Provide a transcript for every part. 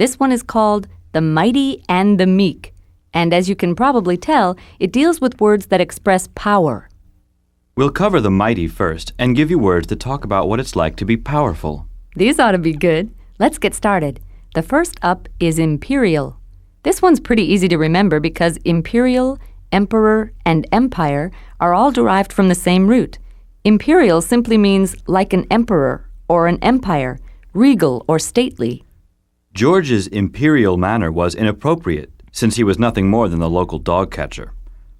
This one is called The Mighty and the Meek, and as you can probably tell, it deals with words that express power. We'll cover the mighty first and give you words that talk about what it's like to be powerful. These ought to be good. Let's get started. The first up is imperial. This one's pretty easy to remember because imperial, emperor, and empire are all derived from the same root. Imperial simply means like an emperor or an empire, regal or stately. George's imperial manner was inappropriate, since he was nothing more than the local dog catcher.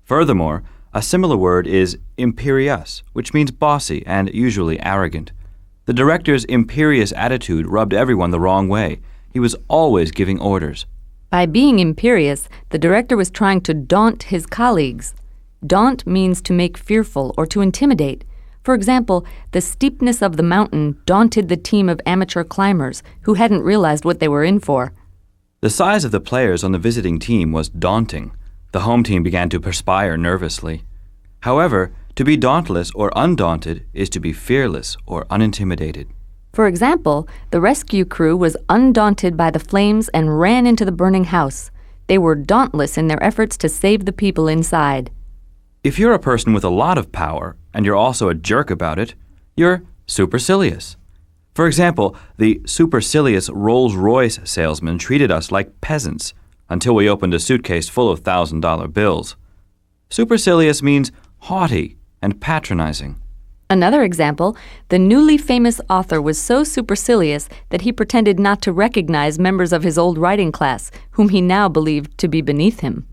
Furthermore, a similar word is imperious, which means bossy and usually arrogant. The director's imperious attitude rubbed everyone the wrong way. He was always giving orders. By being imperious, the director was trying to daunt his colleagues. Daunt means to make fearful or to intimidate. For example, the steepness of the mountain daunted the team of amateur climbers who hadn't realized what they were in for. The size of the players on the visiting team was daunting. The home team began to perspire nervously. However, to be dauntless or undaunted is to be fearless or unintimidated. For example, the rescue crew was undaunted by the flames and ran into the burning house. They were dauntless in their efforts to save the people inside. If you're a person with a lot of power and you're also a jerk about it, you're supercilious. For example, the supercilious Rolls-Royce salesman treated us like peasants until we opened a suitcase full of $1,000 bills. Supercilious means haughty and patronizing. Another example, the newly famous author was so supercilious that he pretended not to recognize members of his old writing class, whom he now believed to be beneath him.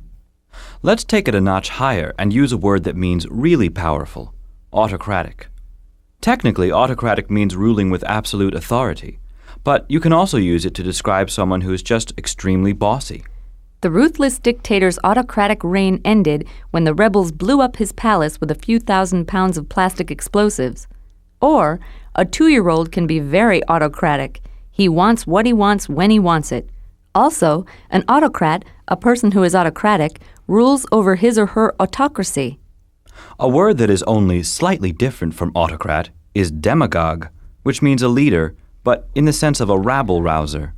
Let's take it a notch higher and use a word that means really powerful, autocratic. Technically, autocratic means ruling with absolute authority, but you can also use it to describe someone who is just extremely bossy. The ruthless dictator's autocratic reign ended when the rebels blew up his palace with a few thousand pounds of plastic explosives. Or, a 2-year-old can be very autocratic. He wants what he wants when he wants it. Also, an autocrat, a person who is autocratic, rules over his or her autocracy. A word that is only slightly different from autocrat is demagogue, which means a leader, but in the sense of a rabble-rouser.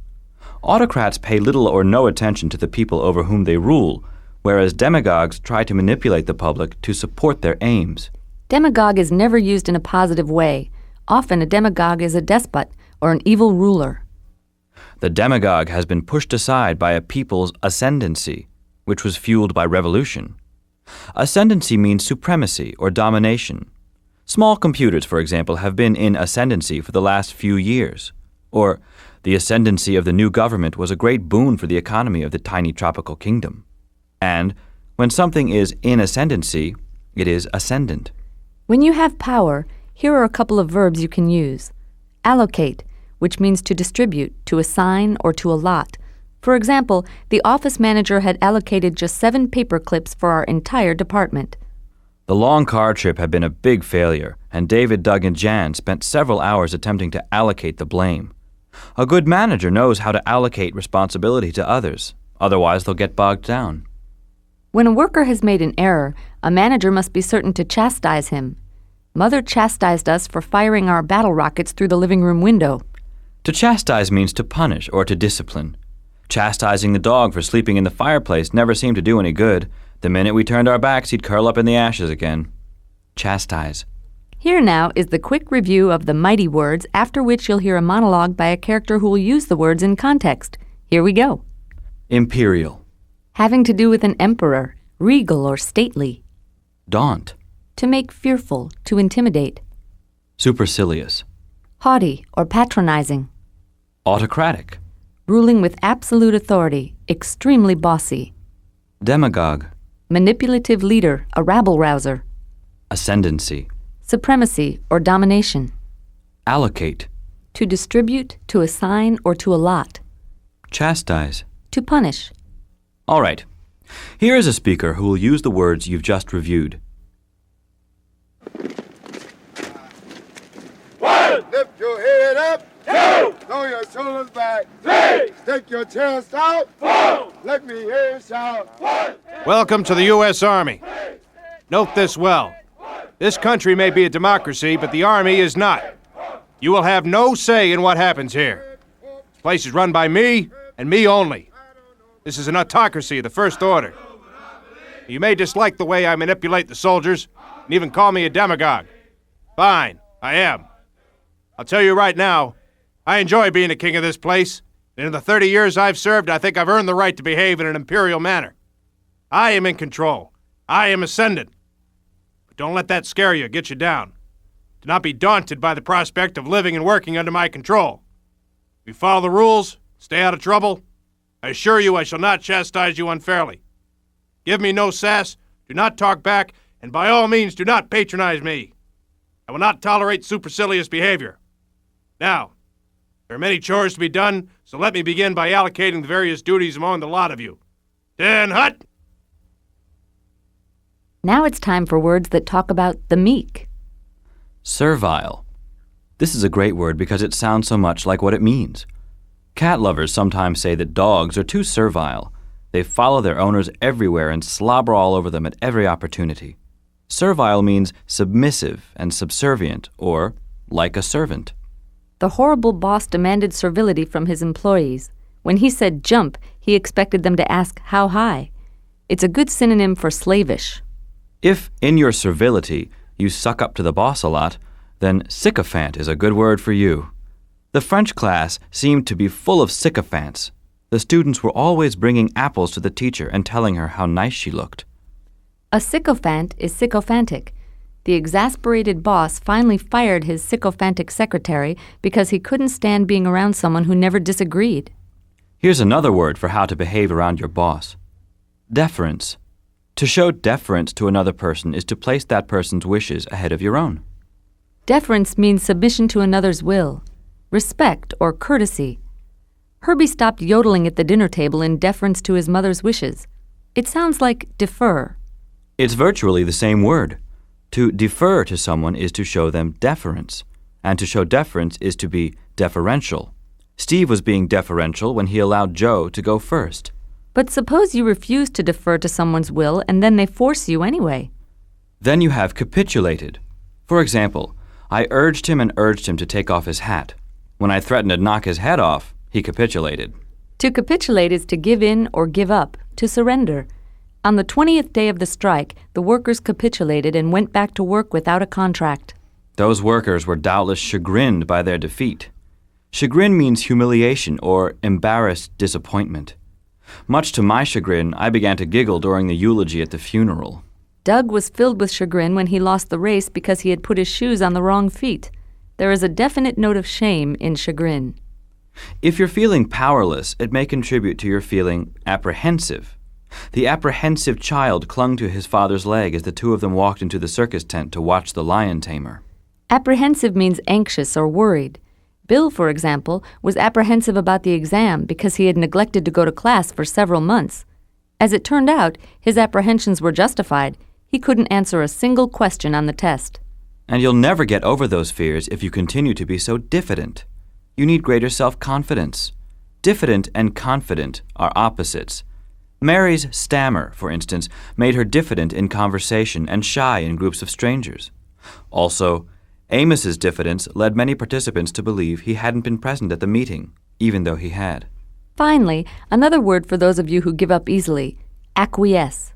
Autocrats pay little or no attention to the people over whom they rule, whereas demagogues try to manipulate the public to support their aims. Demagogue is never used in a positive way. Often a demagogue is a despot or an evil ruler. The demagogue has been pushed aside by a people's ascendancy, which was fueled by revolution. Ascendancy means supremacy or domination. Small computers, for example, have been in ascendancy for the last few years. Or, the ascendancy of the new government was a great boon for the economy of the tiny tropical kingdom. And, when something is in ascendancy, it is ascendant. When you have power, here are a couple of verbs you can use. Allocate, which means to distribute, to assign, or to allot. For example, the office manager had allocated just 7 paper clips for our entire department. The long car trip had been a big failure, and David, Doug, and Jan spent several hours attempting to allocate the blame. A good manager knows how to allocate responsibility to others, otherwise they'll get bogged down. When a worker has made an error, a manager must be certain to chastise him. Mother chastised us for firing our battle rockets through the living room window. To chastise means to punish or to discipline. Chastising the dog for sleeping in the fireplace never seemed to do any good. The minute we turned our backs, he'd curl up in the ashes again. Chastise. Here now is the quick review of the mighty words, after which you'll hear a monologue by a character who will use the words in context. Here we go. Imperial. Having to do with an emperor, regal or stately. Daunt. To make fearful, to intimidate. Supercilious. Haughty or patronizing. Autocratic. Ruling with absolute authority, extremely bossy. Demagogue. Manipulative leader, a rabble-rouser. Ascendancy. Supremacy or domination. Allocate. To distribute, to assign, or to allot. Chastise. To punish. All right. Here is a speaker who will use the words you've just reviewed. One, lift your head up. Two, throw your shoulders back. Three, stick your chest out. Four, let me hear you shout. One. Welcome to the U.S. Army. Note this well. This country may be a democracy, but the Army is not. You will have no say in what happens here. This place is run by me and me only. This is an autocracy of the first order. You may dislike the way I manipulate the soldiers, and even call me a demagogue. Fine, I am. I'll tell you right now, I enjoy being the king of this place, and in the 30 years I've served, I think I've earned the right to behave in an imperial manner. I am in control. I am ascendant. But don't let that scare you, get you down. Do not be daunted by the prospect of living and working under my control. If you follow the rules, stay out of trouble, I assure you I shall not chastise you unfairly. Give me no sass, do not talk back, and by all means do not patronize me. I will not tolerate supercilious behavior. Now, there are many chores to be done, so let me begin by allocating the various duties among the lot of you. Den Hut! Now it's time for words that talk about the meek. Servile. This is a great word because it sounds so much like what it means. Cat lovers sometimes say that dogs are too servile. They follow their owners everywhere and slobber all over them at every opportunity. Servile means submissive and subservient, or like a servant. The horrible boss demanded servility from his employees. When he said jump, he expected them to ask how high. It's a good synonym for slavish. If, in your servility, you suck up to the boss a lot, then sycophant is a good word for you. The French class seemed to be full of sycophants. The students were always bringing apples to the teacher and telling her how nice she looked. A sycophant is sycophantic. The exasperated boss finally fired his sycophantic secretary because he couldn't stand being around someone who never disagreed. Here's another word for how to behave around your boss. Deference. To show deference to another person is to place that person's wishes ahead of your own. Deference means submission to another's will, respect or courtesy. Herbie stopped yodeling at the dinner table in deference to his mother's wishes. It sounds like defer. It's virtually the same word. To defer to someone is to show them deference, and to show deference is to be deferential. Steve was being deferential when he allowed Joe to go first. But suppose you refuse to defer to someone's will and then they force you anyway. Then you have capitulated. For example, I urged him to take off his hat. When I threatened to knock his head off, he capitulated. To capitulate is to give in or give up, to surrender. On the 20th day of the strike, the workers capitulated and went back to work without a contract. Those workers were doubtless chagrined by their defeat. Chagrin means humiliation or embarrassed disappointment. Much to my chagrin, I began to giggle during the eulogy at the funeral. Doug was filled with chagrin when he lost the race because he had put his shoes on the wrong feet. There is a definite note of shame in chagrin. If you're feeling powerless, it may contribute to your feeling apprehensive. The apprehensive child clung to his father's leg as the two of them walked into the circus tent to watch the lion tamer. Apprehensive means anxious or worried. Bill, for example, was apprehensive about the exam because he had neglected to go to class for several months. As it turned out, his apprehensions were justified. He couldn't answer a single question on the test. And you'll never get over those fears if you continue to be so diffident. You need greater self-confidence. Diffident and confident are opposites. Mary's stammer, for instance, made her diffident in conversation and shy in groups of strangers. Also, Amos's diffidence led many participants to believe he hadn't been present at the meeting, even though he had. Finally, another word for those of you who give up easily, acquiesce.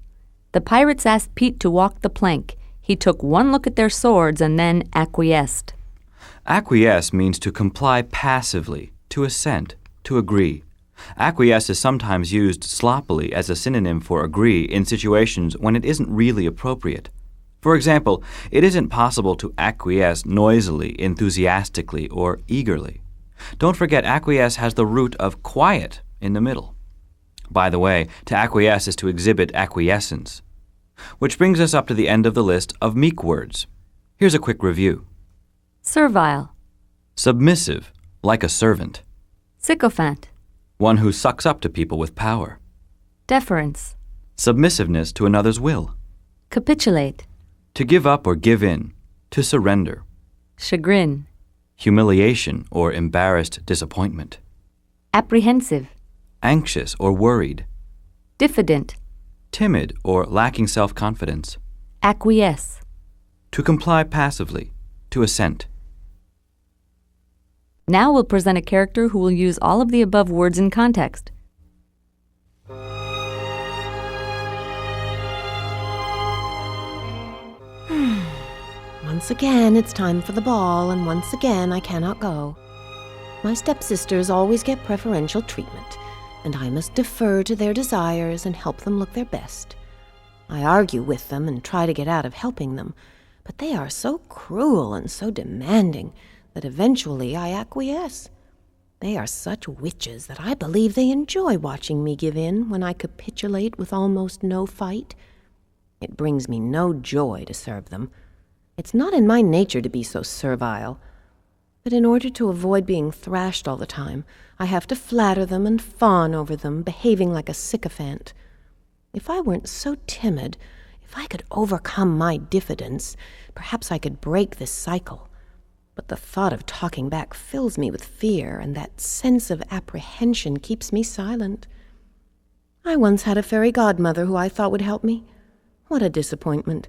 The pirates asked Pete to walk the plank. He took one look at their swords and then acquiesced. Acquiesce means to comply passively, to assent, to agree. Acquiesce is sometimes used sloppily as a synonym for agree in situations when it isn't really appropriate. For example, it isn't possible to acquiesce noisily, enthusiastically, or eagerly. Don't forget acquiesce has the root of quiet in the middle. By the way, to acquiesce is to exhibit acquiescence. Which brings us up to the end of the list of meek words. Here's a quick review. Servile. Submissive, like a servant. Sycophant. One who sucks up to people with power. Deference. Submissiveness to another's will. Capitulate. To give up or give in. To surrender. Chagrin. Humiliation or embarrassed disappointment. Apprehensive. Anxious or worried. Diffident. Timid or lacking self-confidence. Acquiesce. To comply passively. To assent. Now we'll present a character who will use all of the above words in context. Once again, it's time for the ball, and once again, I cannot go. My stepsisters always get preferential treatment, and I must defer to their desires and help them look their best. I argue with them and try to get out of helping them, but they are so cruel and so demanding that eventually I acquiesce. They are such witches that I believe they enjoy watching me give in when I capitulate with almost no fight. It brings me no joy to serve them. It's not in my nature to be so servile. But in order to avoid being thrashed all the time, I have to flatter them and fawn over them, behaving like a sycophant. If I weren't so timid, if I could overcome my diffidence, perhaps I could break this cycle. But the thought of talking back fills me with fear, and that sense of apprehension keeps me silent. I once had a fairy godmother who I thought would help me. What a disappointment.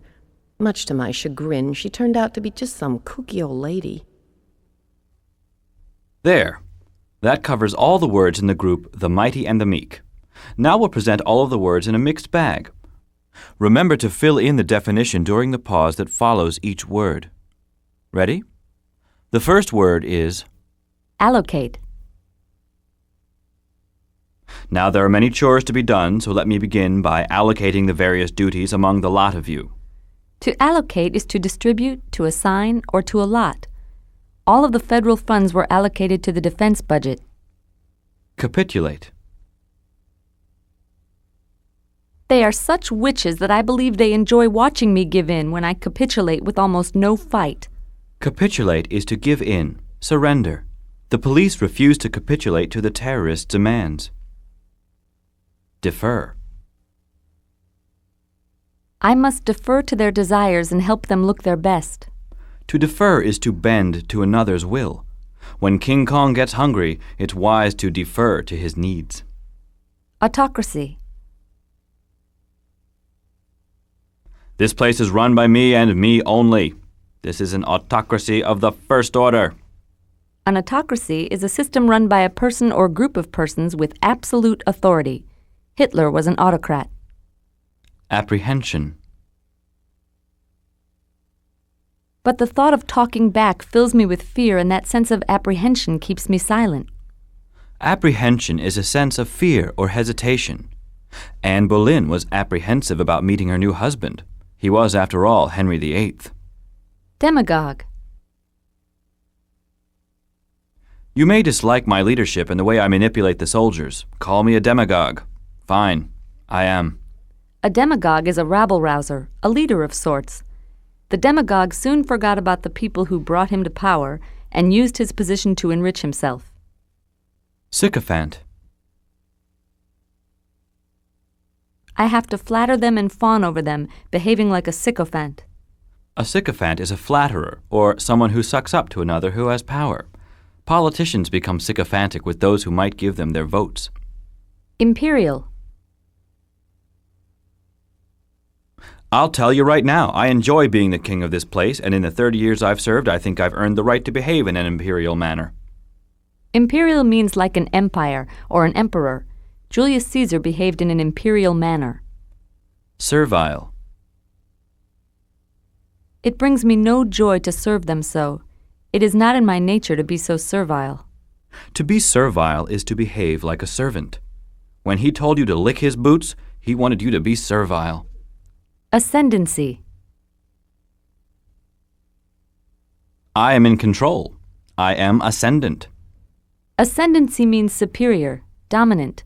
Much to my chagrin, she turned out to be just some kooky old lady. There. That covers all the words in the group The Mighty and the Meek. Now we'll present all of the words in a mixed bag. Remember to fill in the definition during the pause that follows each word. Ready? The first word is allocate. Now there are many chores to be done, so let me begin by allocating the various duties among the lot of you. To allocate is to distribute, to assign, or to allot. All of the federal funds were allocated to the defense budget. Capitulate. They are such witches that I believe they enjoy watching me give in when I capitulate with almost no fight. Capitulate is to give in, surrender. The police refused to capitulate to the terrorists' demands. Defer. I must defer to their desires and help them look their best. To defer is to bend to another's will. When King Kong gets hungry, it's wise to defer to his needs. Autocracy. This place is run by me and me only. This is an autocracy of the first order. An autocracy is a system run by a person or group of persons with absolute authority. Hitler was an autocrat. Apprehension. But the thought of talking back fills me with fear, and that sense of apprehension keeps me silent. Apprehension is a sense of fear or hesitation. Anne Boleyn was apprehensive about meeting her new husband. He was, after all, Henry VIII. Demagogue. You may dislike my leadership and the way I manipulate the soldiers. Call me a demagogue. Fine, I am. A demagogue is a rabble-rouser, a leader of sorts. The demagogue soon forgot about the people who brought him to power and used his position to enrich himself. Sycophant. I have to flatter them and fawn over them, behaving like a sycophant. A sycophant is a flatterer, or someone who sucks up to another who has power. Politicians become sycophantic with those who might give them their votes. Imperial. I'll tell you right now, I enjoy being the king of this place, and in the 30 years I've served, I think I've earned the right to behave in an imperial manner. Imperial means like an empire or an emperor. Julius Caesar behaved in an imperial manner. Servile. It brings me no joy to serve them so. It is not in my nature to be so servile. To be servile is to behave like a servant. When he told you to lick his boots, he wanted you to be servile. Ascendancy. I am in control. I am ascendant. Ascendancy means superior, dominant.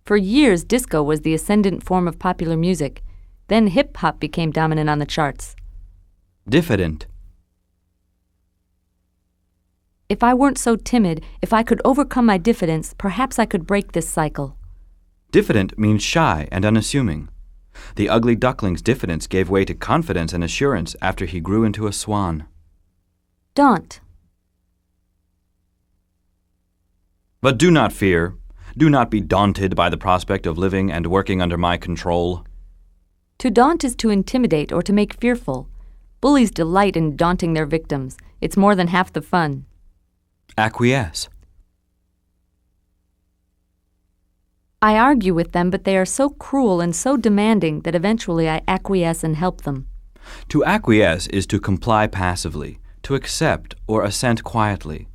For years, disco was the ascendant form of popular music. Then hip-hop became dominant on the charts. Diffident. If I weren't so timid, if I could overcome my diffidence, perhaps I could break this cycle. Diffident means shy and unassuming. The ugly duckling's diffidence gave way to confidence and assurance after he grew into a swan. Daunt. But do not fear. Do not be daunted by the prospect of living and working under my control. To daunt is to intimidate or to make fearful. Bullies delight in daunting their victims. It's more than half the fun. Acquiesce. I argue with them, but they are so cruel and so demanding that eventually I acquiesce and help them. To acquiesce is to comply passively, to accept or assent quietly.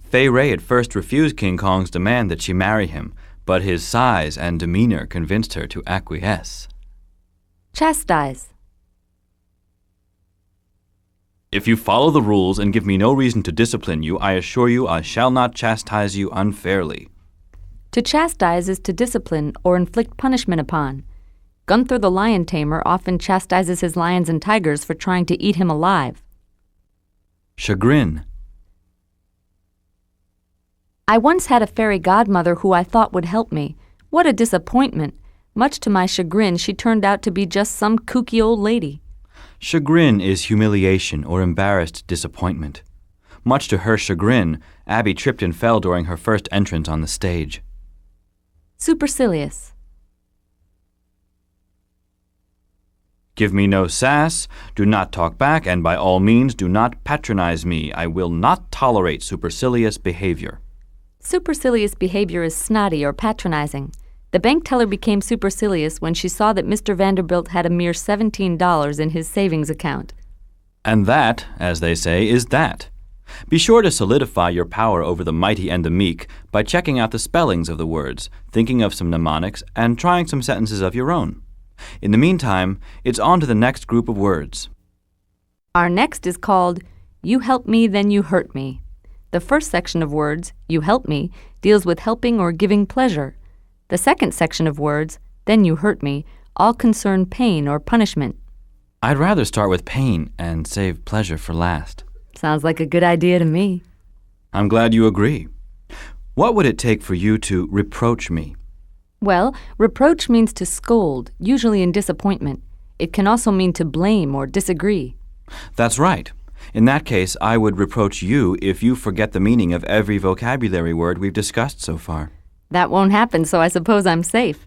Fay Ray at first refused King Kong's demand that she marry him, but his size and demeanor convinced her to acquiesce. Chastise. If you follow the rules and give me no reason to discipline you, I assure you I shall not chastise you unfairly. To chastise is to discipline or inflict punishment upon. Gunther the lion tamer often chastises his lions and tigers for trying to eat him alive. Chagrin. I once had a fairy godmother who I thought would help me. What a disappointment! Much to my chagrin, she turned out to be just some kooky old lady. Chagrin is humiliation or embarrassed disappointment. Much to her chagrin, Abby tripped and fell during her first entrance on the stage. Supercilious. Give me no sass, do not talk back, and by all means do not patronize me. I will not tolerate supercilious behavior. Supercilious behavior is snotty or patronizing. The bank teller became supercilious when she saw that Mr. Vanderbilt had a mere $17 in his savings account. And that, as they say, is that. Be sure to solidify your power over the mighty and the meek by checking out the spellings of the words, thinking of some mnemonics, and trying some sentences of your own. In the meantime, it's on to the next group of words. Our next is called You Help Me, Then You Hurt Me. The first section of words, You Help Me, deals with helping or giving pleasure. The second section of words, Then You Hurt Me, all concern pain or punishment. I'd rather start with pain and save pleasure for last. Sounds like a good idea to me. I'm glad you agree. What would it take for you to reproach me? Well, reproach means to scold, usually in disappointment. It can also mean to blame or disagree. That's right. In that case, I would reproach you if you forget the meaning of every vocabulary word we've discussed so far. That won't happen, so I suppose I'm safe.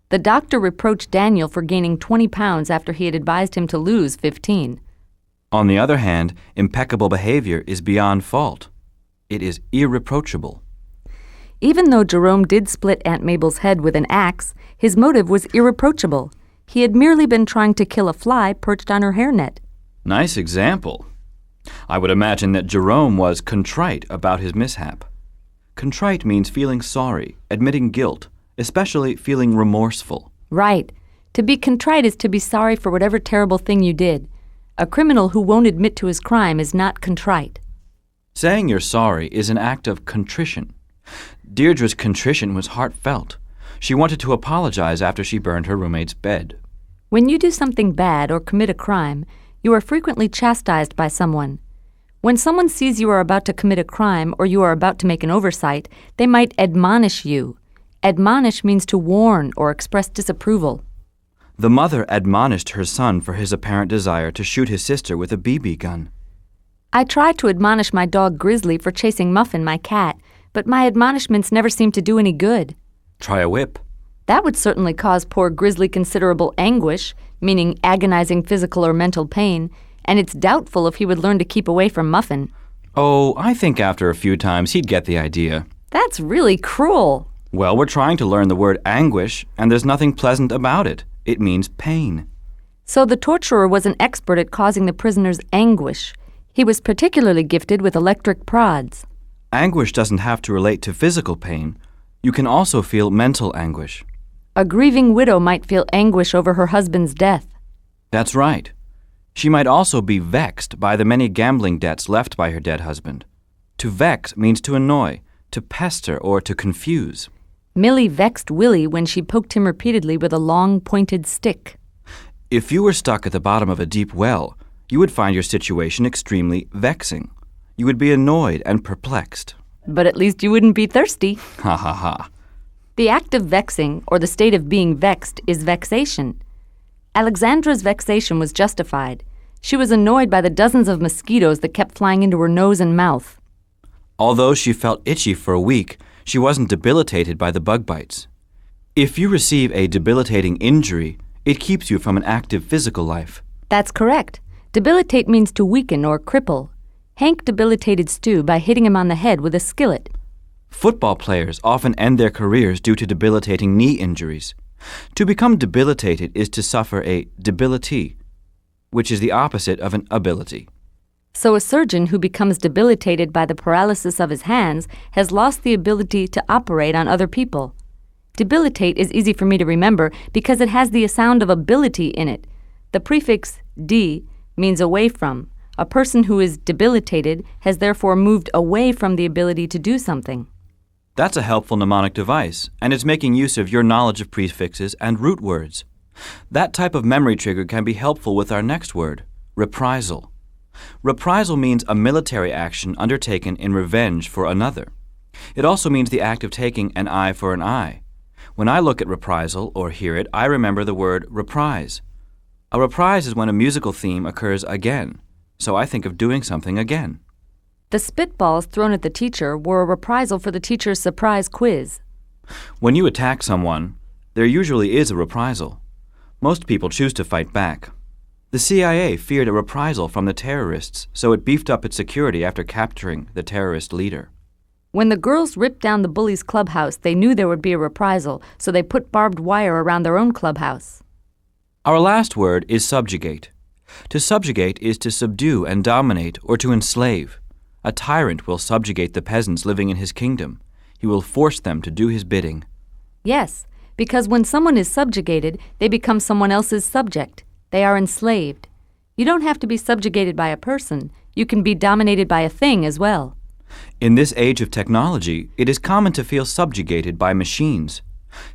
The doctor reproached Daniel for gaining 20 pounds after he had advised him to lose 15. On the other hand, impeccable behavior is beyond fault. It is irreproachable. Even though Jerome did split Aunt Mabel's head with an axe, his motive was irreproachable. He had merely been trying to kill a fly perched on her hairnet. Nice example. I would imagine that Jerome was contrite about his mishap. Contrite means feeling sorry, admitting guilt, especially feeling remorseful. Right. To be contrite is to be sorry for whatever terrible thing you did. A criminal who won't admit to his crime is not contrite. Saying you're sorry is an act of contrition. Deirdre's contrition was heartfelt. She wanted to apologize after she burned her roommate's bed. When you do something bad or commit a crime, you are frequently chastised by someone. When someone sees you are about to commit a crime or you are about to make an oversight, they might admonish you. Admonish means to warn or express disapproval. The mother admonished her son for his apparent desire to shoot his sister with a BB gun. I tried to admonish my dog Grizzly for chasing Muffin, my cat, but my admonishments never seemed to do any good. Try a whip. That would certainly cause poor Grizzly considerable anguish, meaning agonizing physical or mental pain, and it's doubtful if he would learn to keep away from Muffin. Oh, I think after a few times he'd get the idea. That's really cruel. Well, we're trying to learn the word anguish, and there's nothing pleasant about it. It means pain. So the torturer was an expert at causing the prisoners anguish. He was particularly gifted with electric prods. Anguish doesn't have to relate to physical pain. You can also feel mental anguish. A grieving widow might feel anguish over her husband's death. That's right. She might also be vexed by the many gambling debts left by her dead husband. To vex means to annoy, to pester, or to confuse. Millie vexed Willie when she poked him repeatedly with a long, pointed stick. If you were stuck at the bottom of a deep well, you would find your situation extremely vexing. You would be annoyed and perplexed. But at least you wouldn't be thirsty. Ha ha ha. The act of vexing, or the state of being vexed, is vexation. Alexandra's vexation was justified. She was annoyed by the dozens of mosquitoes that kept flying into her nose and mouth. Although she felt itchy for a week, she wasn't debilitated by the bug bites. If you receive a debilitating injury, it keeps you from an active physical life. That's correct. Debilitate means to weaken or cripple. Hank debilitated Stu by hitting him on the head with a skillet. Football players often end their careers due to debilitating knee injuries. To become debilitated is to suffer a debility. which is the opposite of an ability. So a surgeon who becomes debilitated by the paralysis of his hands has lost the ability to operate on other people. Debilitate is easy for me to remember because it has the sound of ability in it. The prefix "d" means away from. A person who is debilitated has therefore moved away from the ability to do something. That's a helpful mnemonic device, and it's making use of your knowledge of prefixes and root words. That type of memory trigger can be helpful with our next word, reprisal. Reprisal means a military action undertaken in revenge for another. It also means the act of taking an eye for an eye. When I look at reprisal or hear it, I remember the word reprise. A reprise is when a musical theme occurs again, so I think of doing something again. The spitballs thrown at the teacher were a reprisal for the teacher's surprise quiz. When you attack someone, there usually is a reprisal. Most people choose to fight back. The CIA feared a reprisal from the terrorists, so it beefed up its security after capturing the terrorist leader. When the girls ripped down the bullies' clubhouse, they knew there would be a reprisal, so they put barbed wire around their own clubhouse. Our last word is subjugate. To subjugate is to subdue and dominate or to enslave. A tyrant will subjugate the peasants living in his kingdom. He will force them to do his bidding. Yes, because when someone is subjugated, they become someone else's subject. They are enslaved. You don't have to be subjugated by a person. You can be dominated by a thing as well. In this age of technology, it is common to feel subjugated by machines.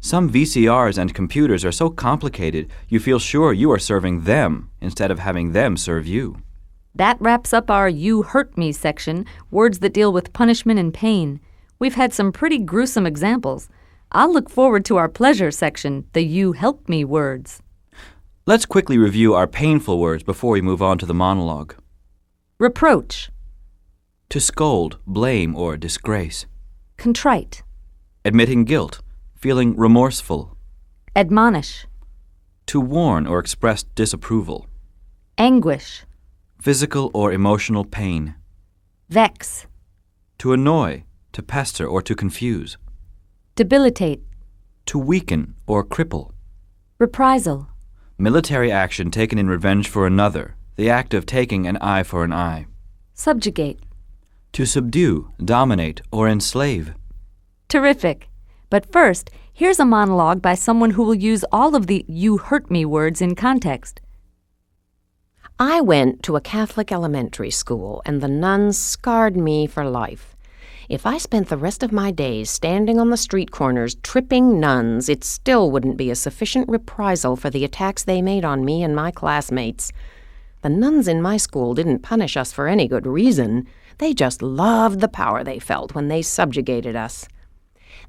Some VCRs and computers are so complicated you feel sure you are serving them instead of having them serve you. That wraps up our You Hurt Me section, words that deal with punishment and pain. We've had some pretty gruesome examples. I'll look forward to our pleasure section, the You Help Me words. Let's quickly review our painful words before we move on to the monologue. Reproach. To scold, blame, or disgrace. Contrite. Admitting guilt, feeling remorseful. Admonish. To warn or express disapproval. Anguish. Physical or emotional pain. Vex. To annoy, to pester, or to confuse. Debilitate. To weaken or cripple. Reprisal. Military action taken in revenge for another, the act of taking an eye for an eye. Subjugate. To subdue, dominate, or enslave. Terrific. But first, here's a monologue by someone who will use all of the You Hurt Me words in context. I went to a Catholic elementary school, and the nuns scarred me for life. If I spent the rest of my days standing on the street corners tripping nuns, it still wouldn't be a sufficient reprisal for the attacks they made on me and my classmates. The nuns in my school didn't punish us for any good reason. They just loved the power they felt when they subjugated us.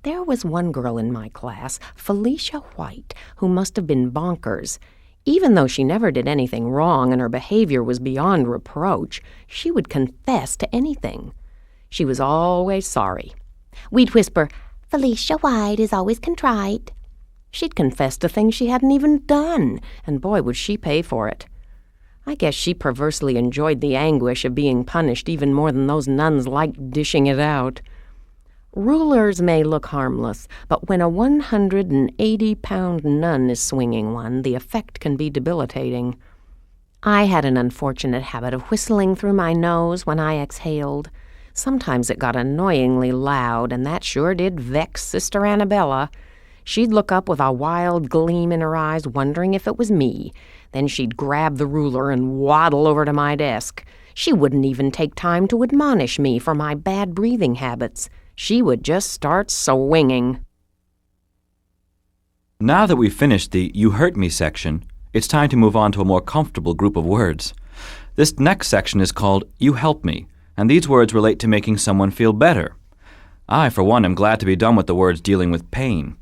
There was one girl in my class, Felicia White, who must have been bonkers. Even though she never did anything wrong and her behavior was beyond reproach, she would confess to anything. She was always sorry. We'd whisper, "Felicia White is always contrite." She'd confess to things she hadn't even done, and boy, would she pay for it. I guess she perversely enjoyed the anguish of being punished even more than those nuns liked dishing it out. Rulers may look harmless, but when a 180-pound nun is swinging one, the effect can be debilitating. I had an unfortunate habit of whistling through my nose when I exhaled. Sometimes it got annoyingly loud, and that sure did vex Sister Annabella. She'd look up with a wild gleam in her eyes, wondering if it was me. Then she'd grab the ruler and waddle over to my desk. She wouldn't even take time to admonish me for my bad breathing habits. She would just start swinging. Now that we've finished the You Hurt Me section, it's time to move on to a more comfortable group of words. This next section is called You Help Me, and these words relate to making someone feel better. I, for one, am glad to be done with the words dealing with pain.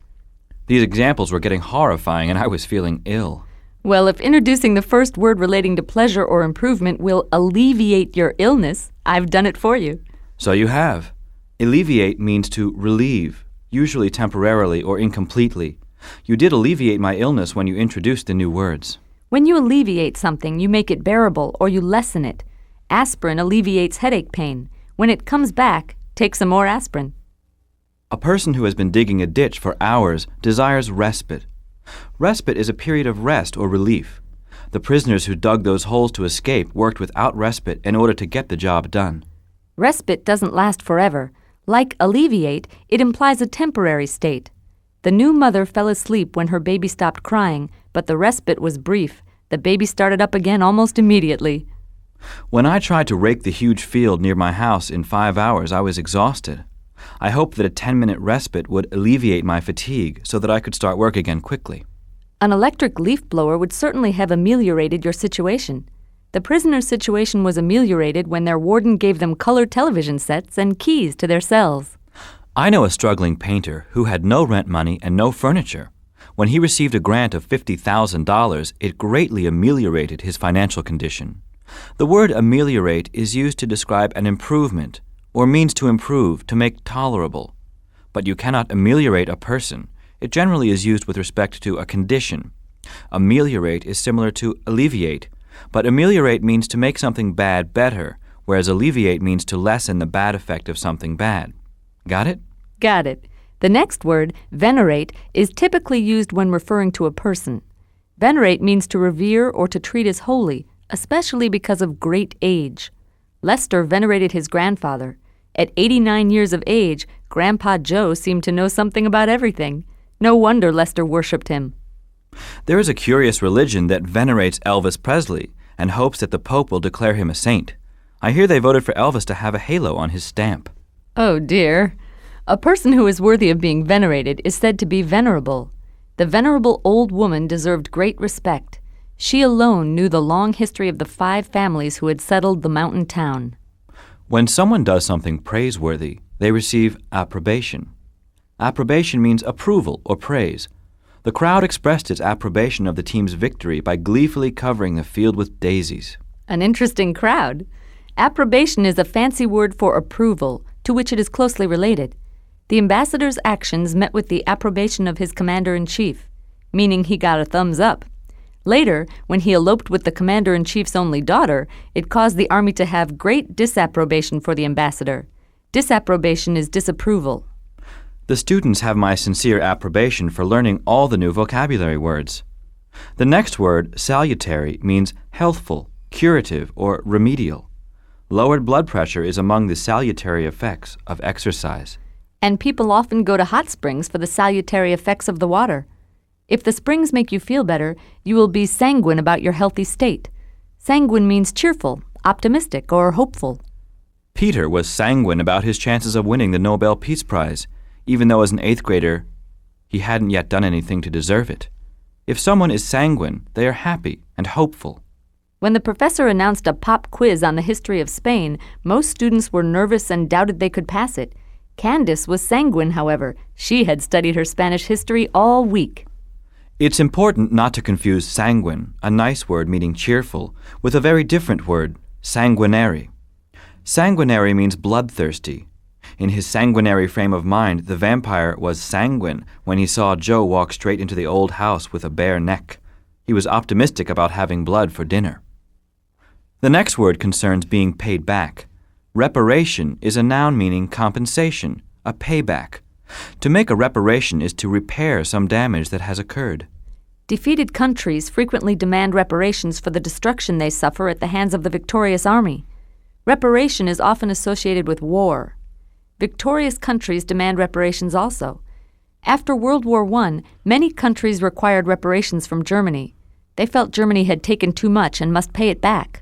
These examples were getting horrifying, and I was feeling ill. Well, if introducing the first word relating to pleasure or improvement will alleviate your illness, I've done it for you. So you have. Alleviate means to relieve, usually temporarily or incompletely. You did alleviate my illness when you introduced the new words. When you alleviate something, you make it bearable or you lessen it. Aspirin alleviates headache pain. When it comes back, take some more aspirin. A person who has been digging a ditch for hours desires respite. Respite is a period of rest or relief. The prisoners who dug those holes to escape worked without respite in order to get the job done. Respite doesn't last forever. Like alleviate, it implies a temporary state. The new mother fell asleep when her baby stopped crying, but the respite was brief. The baby started up again almost immediately. When I tried to rake the huge field near my house in 5 hours, I was exhausted. I hoped that a 10-minute respite would alleviate my fatigue so that I could start work again quickly. An electric leaf blower would certainly have ameliorated your situation. The prisoner's situation was ameliorated when their warden gave them color television sets and keys to their cells. I know a struggling painter who had no rent money and no furniture. When he received a grant of $50,000, it greatly ameliorated his financial condition. The word ameliorate is used to describe an improvement, or means to improve, to make tolerable. But you cannot ameliorate a person. It generally is used with respect to a condition. Ameliorate is similar to alleviate, but ameliorate means to make something bad better, whereas alleviate means to lessen the bad effect of something bad. Got it? Got it. The next word, venerate, is typically used when referring to a person. Venerate means to revere or to treat as holy, especially because of great age. Lester venerated his grandfather. At 89 years of age, Grandpa Joe seemed to know something about everything. No wonder Lester worshipped him. There is a curious religion that venerates Elvis Presley and hopes that the Pope will declare him a saint. I hear they voted for Elvis to have a halo on his stamp. Oh dear. A person who is worthy of being venerated is said to be venerable. The venerable old woman deserved great respect. She alone knew the long history of the 5 families who had settled the mountain town. When someone does something praiseworthy, they receive approbation. Approbation means approval or praise. The crowd expressed its approbation of the team's victory by gleefully covering the field with daisies. An interesting crowd. Approbation is a fancy word for approval, to which it is closely related. The ambassador's actions met with the approbation of his commander-in-chief, meaning he got a thumbs up. Later, when he eloped with the commander-in-chief's only daughter, it caused the army to have great disapprobation for the ambassador. Disapprobation is disapproval. The students have my sincere approbation for learning all the new vocabulary words. The next word, salutary, means healthful, curative, or remedial. Lowered blood pressure is among the salutary effects of exercise. And people often go to hot springs for the salutary effects of the water. If the springs make you feel better, you will be sanguine about your healthy state. Sanguine means cheerful, optimistic, or hopeful. Peter was sanguine about his chances of winning the Nobel Peace Prize, even though as an 8th grader, he hadn't yet done anything to deserve it. If someone is sanguine, they are happy and hopeful. When the professor announced a pop quiz on the history of Spain, most students were nervous and doubted they could pass it. Candace was sanguine, however. She had studied her Spanish history all week. It's important not to confuse sanguine, a nice word meaning cheerful, with a very different word, sanguinary. Sanguinary means bloodthirsty. In his sanguinary frame of mind, the vampire was sanguine when he saw Joe walk straight into the old house with a bare neck. He was optimistic about having blood for dinner. The next word concerns being paid back. Reparation is a noun meaning compensation, a payback. To make a reparation is to repair some damage that has occurred. Defeated countries frequently demand reparations for the destruction they suffer at the hands of the victorious army. Reparation is often associated with war. Victorious countries demand reparations also. After World War I, many countries required reparations from Germany. They felt Germany had taken too much and must pay it back.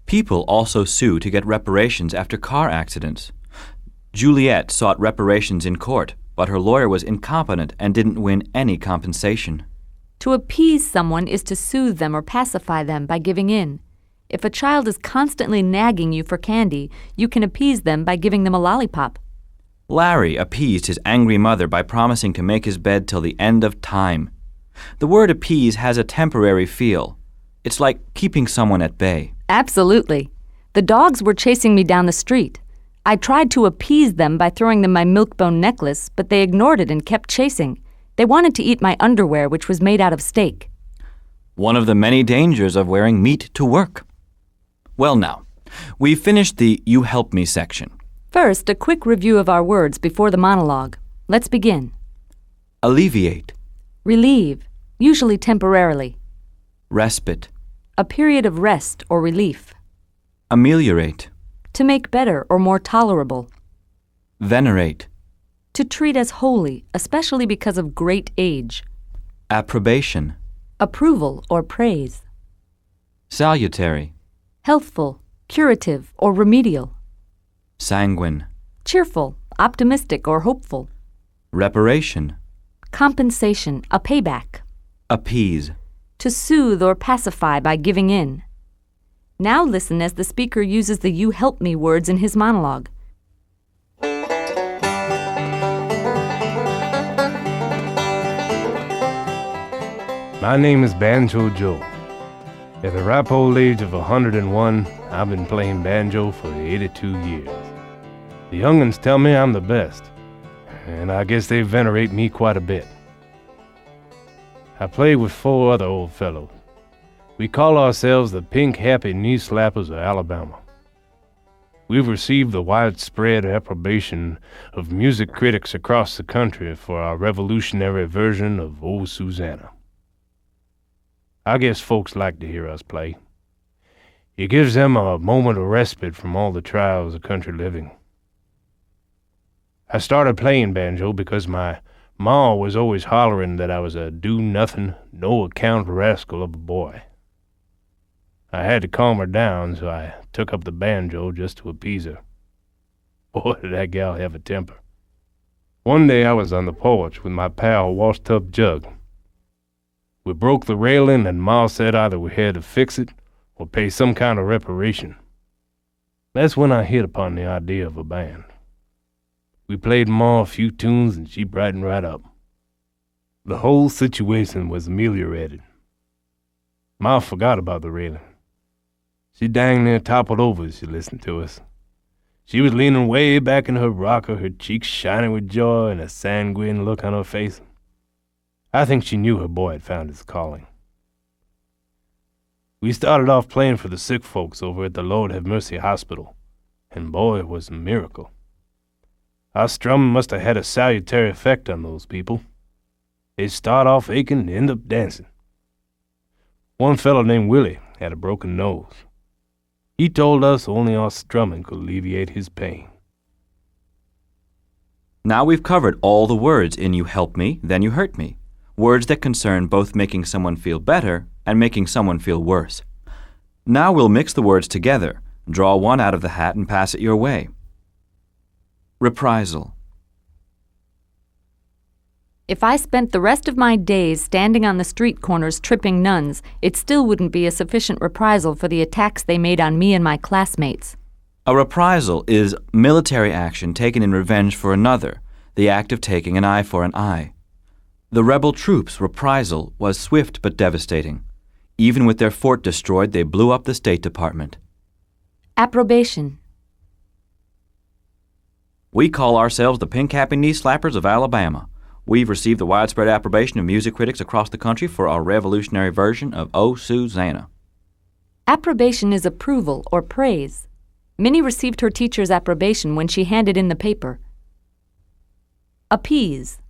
People also sue to get reparations after car accidents. Juliet sought reparations in court, but her lawyer was incompetent and didn't win any compensation. To appease someone is to soothe them or pacify them by giving in. If a child is constantly nagging you for candy, you can appease them by giving them a lollipop. Larry appeased his angry mother by promising to make his bed till the end of time. The word appease has a temporary feel. It's like keeping someone at bay. Absolutely. The dogs were chasing me down the street. I tried to appease them by throwing them my milk-bone necklace, but they ignored it and kept chasing. They wanted to eat my underwear, which was made out of steak. One of the many dangers of wearing meat to work. Well now, we've finished the You Help Me section. First, a quick review of our words before the monologue. Let's begin. Alleviate, Relieve, usually temporarily. respite, A period of rest or relief. Ameliorate. To make better or more tolerable. Venerate. To treat as holy, especially because of great age. Approbation. Approval or praise. Salutary. Healthful, curative, or remedial. Sanguine. Cheerful, optimistic, or hopeful. Reparation. Compensation, a payback. Appease. To soothe or pacify by giving in. Now listen as the speaker uses the "you help me" words in his monologue. My name is Banjo Joe. At the ripe old age of 101, I've been playing banjo for 82 years. The young'uns tell me I'm the best, and I guess they venerate me quite a bit. I play with 4 other old fellows. We call ourselves the Pink Happy Knee Slappers of Alabama. We've received the widespread approbation of music critics across the country for our revolutionary version of "Oh Susanna." I guess folks like to hear us play. It gives them a moment of respite from all the trials of country living. I started playing banjo because my ma was always hollering that I was a do-nothing, no-account rascal of a boy. I had to calm her down, so I took up the banjo just to appease her. Boy, did that gal have a temper. One day I was on the porch with my pal Washed Up Jug. We broke the railing, and Ma said either we had to fix it or pay some kind of reparation. That's when I hit upon the idea of a band. We played Ma a few tunes, and she brightened right up. The whole situation was ameliorated. Ma forgot about the railing. She dang near toppled over as she listened to us. She was leaning way back in her rocker, her cheeks shining with joy and a sanguine look on her face. I think she knew her boy had found his calling. We started off playing for the sick folks over at the Lord Have Mercy Hospital, and boy, it was a miracle. Our strumming must have had a salutary effect on those people. They'd start off aching and end up dancing. One fellow named Willie had a broken nose. He told us only our strumming could alleviate his pain. Now we've covered all the words in "You help me, then you hurt me." Words that concern both making someone feel better and making someone feel worse. Now we'll mix the words together, draw one out of the hat and pass it your way. Reprisal. If I spent the rest of my days standing on the street corners tripping nuns, it still wouldn't be a sufficient reprisal for the attacks they made on me and my classmates. A reprisal is military action taken in revenge for another, the act of taking an eye for an eye. The rebel troops' reprisal was swift but devastating. Even with their fort destroyed, they blew up the State Department. Approbation. We call ourselves the Pink Happy Knee Slappers of Alabama. We've received the widespread approbation of music critics across the country for our revolutionary version of "Oh Susanna." Approbation is approval or praise. Minnie received her teacher's approbation when she handed in the paper. Appease.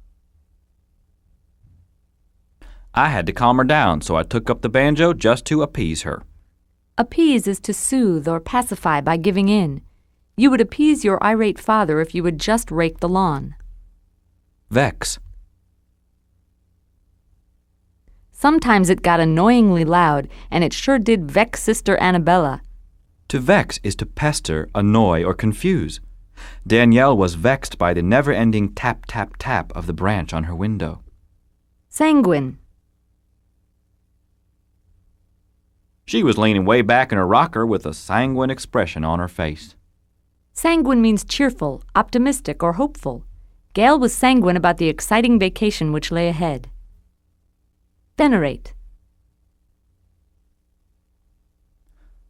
I had to calm her down, so I took up the banjo just to appease her. Appease is to soothe or pacify by giving in. You would appease your irate father if you would just rake the lawn. Vex. Sometimes it got annoyingly loud, and it sure did vex Sister Annabella. To vex is to pester, annoy, or confuse. Danielle was vexed by the never-ending tap-tap-tap of the branch on her window. Sanguine. She was leaning way back in her rocker with a sanguine expression on her face. Sanguine means cheerful, optimistic, or hopeful. Gail was sanguine about the exciting vacation which lay ahead. Venerate.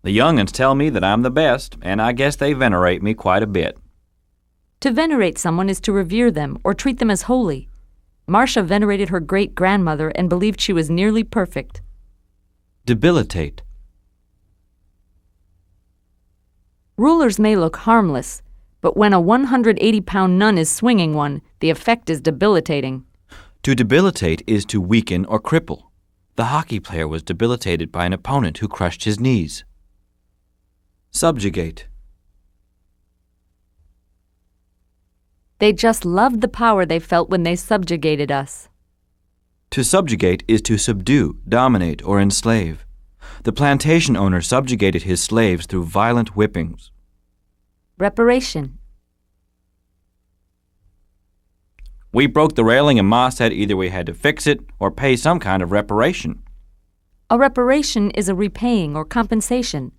The young'uns tell me that I'm the best, and I guess they venerate me quite a bit. To venerate someone is to revere them or treat them as holy. Marcia venerated her great-grandmother and believed she was nearly perfect. Debilitate. Rulers may look harmless, but when a 180-pound nun is swinging one, the effect is debilitating. To debilitate is to weaken or cripple. The hockey player was debilitated by an opponent who crushed his knees. Subjugate. They just loved the power they felt when they subjugated us. To subjugate is to subdue, dominate, or enslave. The plantation owner subjugated his slaves through violent whippings. Reparation. We broke the railing and Ma said either we had to fix it or pay some kind of reparation. A reparation is a repaying or compensation.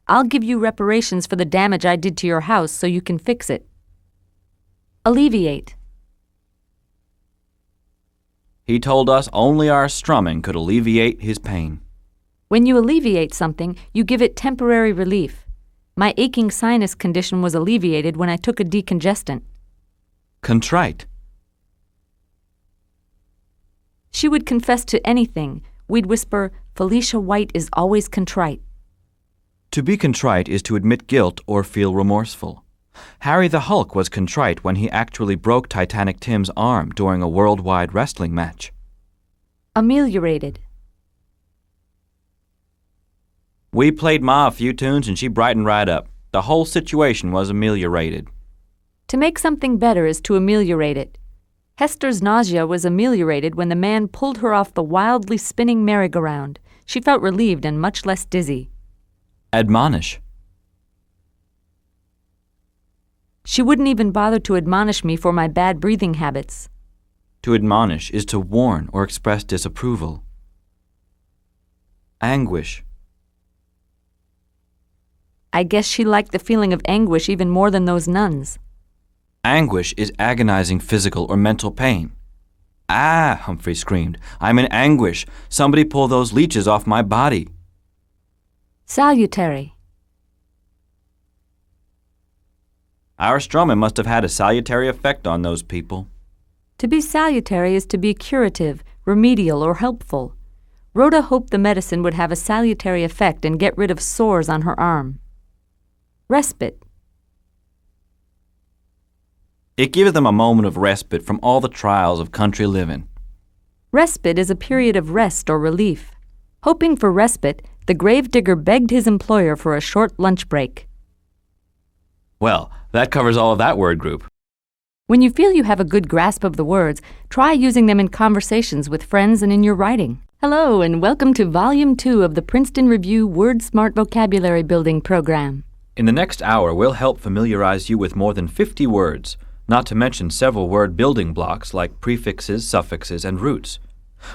I'll give you reparations for the damage I did to your house so you can fix it. Alleviate. He told us only our strumming could alleviate his pain. When you alleviate something, you give it temporary relief. My aching sinus condition was alleviated when I took a decongestant. Contrite. She would confess to anything. We'd whisper, "Felicia White is always contrite." To be contrite is to admit guilt or feel remorseful. Harry the Hulk was contrite when he actually broke Titanic Tim's arm during a worldwide wrestling match. Ameliorated. We played Ma a few tunes and she brightened right up. The whole situation was ameliorated. To make something better is to ameliorate it. Hester's nausea was ameliorated when the man pulled her off the wildly spinning merry-go-round. She felt relieved and much less dizzy. Admonish. She wouldn't even bother to admonish me for my bad breathing habits. To admonish is to warn or express disapproval. Anguish. I guess she liked the feeling of anguish even more than those nuns. Anguish is agonizing physical or mental pain. Ah, Humphrey screamed. I'm in anguish. Somebody pull those leeches off my body. Salutary. Our strumming must have had a salutary effect on those people. To be salutary is to be curative, remedial, or helpful. Rhoda hoped the medicine would have a salutary effect and get rid of sores on her arm. Respite. It gives them a moment of respite from all the trials of country living. Respite is a period of rest or relief. Hoping for respite, the gravedigger begged his employer for a short lunch break. Well, that covers all of that word group. When you feel you have a good grasp of the words, try using them in conversations with friends and in your writing. Hello, and welcome to Volume 2 of the Princeton Review WordSmart Vocabulary Building Program. In the next hour, we'll help familiarize you with more than 50 words, not to mention several word building blocks like prefixes, suffixes, and roots.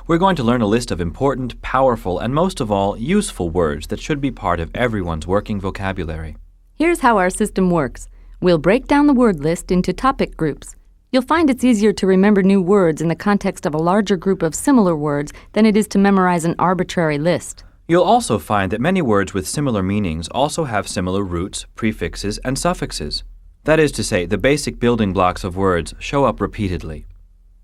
We're going to learn a list of important, powerful, and most of all, useful words that should be part of everyone's working vocabulary. Here's how our system works. We'll break down the word list into topic groups. You'll find it's easier to remember new words in the context of a larger group of similar words than it is to memorize an arbitrary list. You'll also find that many words with similar meanings also have similar roots, prefixes, and suffixes. That is to say, the basic building blocks of words show up repeatedly.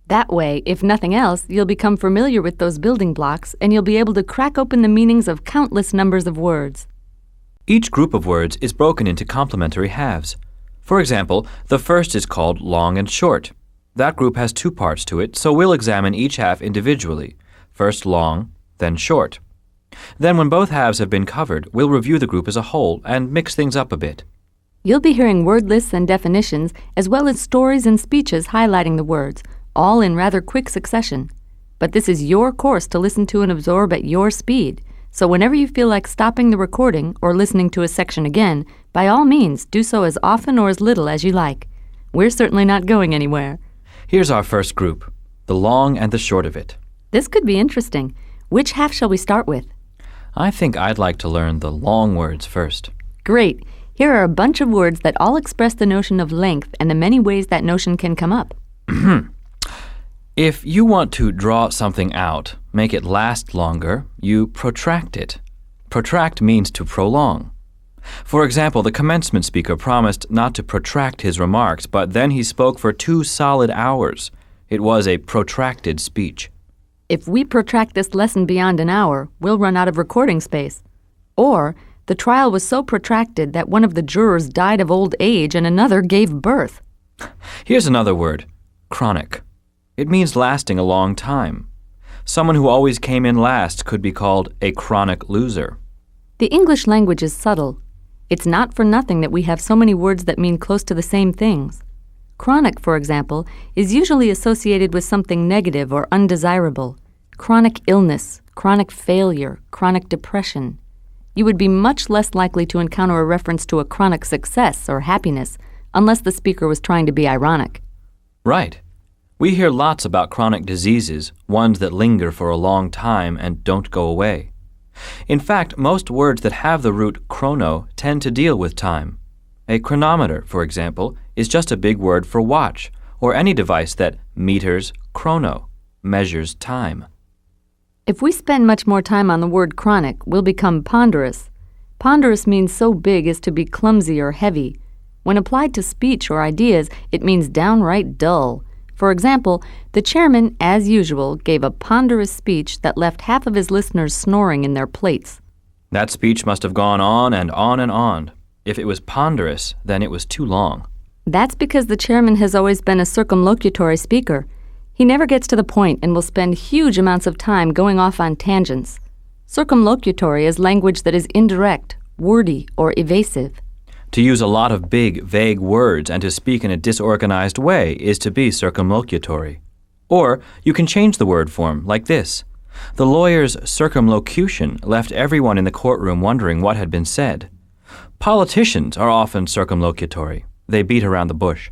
That way, if nothing else, you'll become familiar with those building blocks and you'll be able to crack open the meanings of countless numbers of words. Each group of words is broken into complementary halves. For example, the first is called long and short. That group has two parts to it, so we'll examine each half individually. First long, then short. Then when both halves have been covered, we'll review the group as a whole and mix things up a bit. You'll be hearing word lists and definitions, as well as stories and speeches highlighting the words, all in rather quick succession. But this is your course to listen to and absorb at your speed. So whenever you feel like stopping the recording or listening to a section again, by all means, do so as often or as little as you like. We're certainly not going anywhere. Here's our first group, the long and the short of it. This could be interesting. Which half shall we start with? I think I'd like to learn the long words first. Great. Here are a bunch of words that all express the notion of length and the many ways that notion can come up. If you want to draw something out, make it last longer, you protract it. Protract means to prolong. For example, the commencement speaker promised not to protract his remarks, but then he spoke for 2 solid hours. It was a protracted speech. If we protract this lesson beyond an hour, we'll run out of recording space. Or, the trial was so protracted that one of the jurors died of old age and another gave birth. Here's another word, chronic. It means lasting a long time. Someone who always came in last could be called a chronic loser. The English language is subtle. It's not for nothing that we have so many words that mean close to the same things. Chronic, for example, is usually associated with something negative or undesirable. Chronic illness, chronic failure, chronic depression. You would be much less likely to encounter a reference to a chronic success or happiness unless the speaker was trying to be ironic. Right. We hear lots about chronic diseases, ones that linger for a long time and don't go away. In fact, most words that have the root chrono tend to deal with time. A chronometer, for example, is just a big word for watch, or any device that meters chrono, measures time. If we spend much more time on the word chronic, we'll become ponderous. Ponderous means so big as to be clumsy or heavy. When applied to speech or ideas, it means downright dull. For example, the chairman, as usual, gave a ponderous speech that left half of his listeners snoring in their plates. That speech must have gone on and on and on. If it was ponderous, then it was too long. That's because the chairman has always been a circumlocutory speaker. He never gets to the point and will spend huge amounts of time going off on tangents. Circumlocutory is language that is indirect, wordy, or evasive. To use a lot of big, vague words and to speak in a disorganized way is to be circumlocutory. Or you can change the word form like this. The lawyer's circumlocution left everyone in the courtroom wondering what had been said. Politicians are often circumlocutory. They beat around the bush.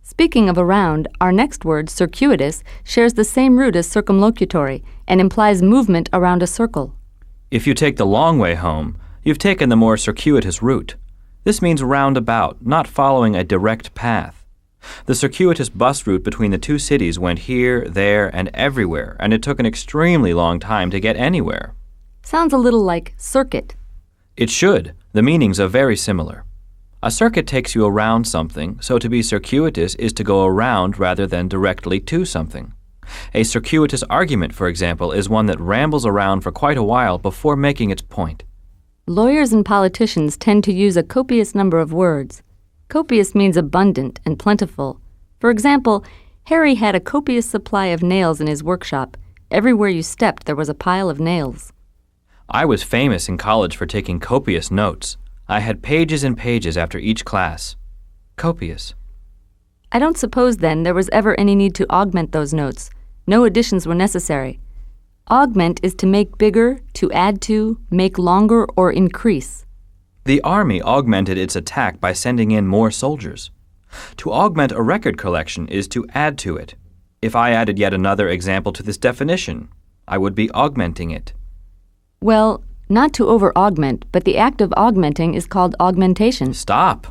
Speaking of around, our next word, circuitous, shares the same root as circumlocutory and implies movement around a circle. If you take the long way home, you've taken the more circuitous route. This means roundabout, not following a direct path. The circuitous bus route between the two cities went here, there, and everywhere, and it took an extremely long time to get anywhere. Sounds a little like circuit. It should. The meanings are very similar. A circuit takes you around something, so to be circuitous is to go around rather than directly to something. A circuitous argument, for example, is one that rambles around for quite a while before making its point. Lawyers and politicians tend to use a copious number of words. Copious means abundant and plentiful. For example, Harry had a copious supply of nails in his workshop. Everywhere you stepped, there was a pile of nails. I was famous in college for taking copious notes. I had pages and pages after each class. Copious. I don't suppose, then, there was ever any need to augment those notes. No additions were necessary. Augment is to make bigger, to add to, make longer, or increase. The army augmented its attack by sending in more soldiers. To augment a record collection is to add to it. If I added yet another example to this definition, I would be augmenting it. Well, not to over-augment, but the act of augmenting is called augmentation. Stop.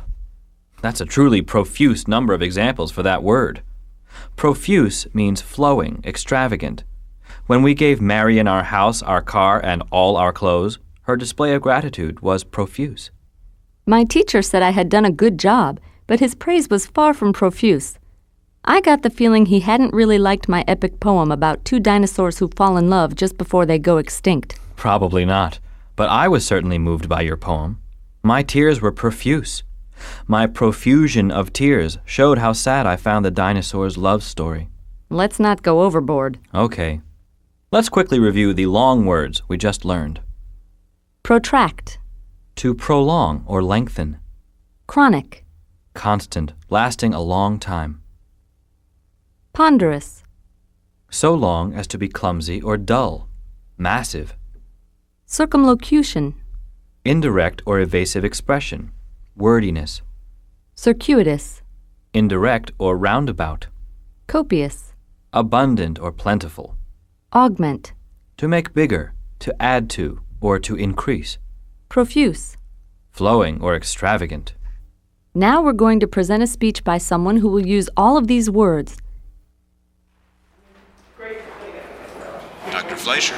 That's a truly profuse number of examples for that word. Profuse means flowing, extravagant. When we gave Marion our house, our car, and all our clothes, her display of gratitude was profuse. My teacher said I had done a good job, but his praise was far from profuse. I got the feeling he hadn't really liked my epic poem about two dinosaurs who fall in love just before they go extinct. Probably not, but I was certainly moved by your poem. My tears were profuse. My profusion of tears showed how sad I found the dinosaur's love story. Let's not go overboard. Okay. Let's quickly review the long words we just learned. Protract. To prolong or lengthen. Chronic. Constant, lasting a long time. Ponderous. So long as to be clumsy or dull. Massive. Circumlocution. Indirect or evasive expression. Wordiness. Circuitous. Indirect or roundabout. Copious. Abundant or plentiful. Augment. To make bigger, to add to, or to increase. Profuse. Flowing or extravagant. Now we're going to present a speech by someone who will use all of these words. Dr. Fleischer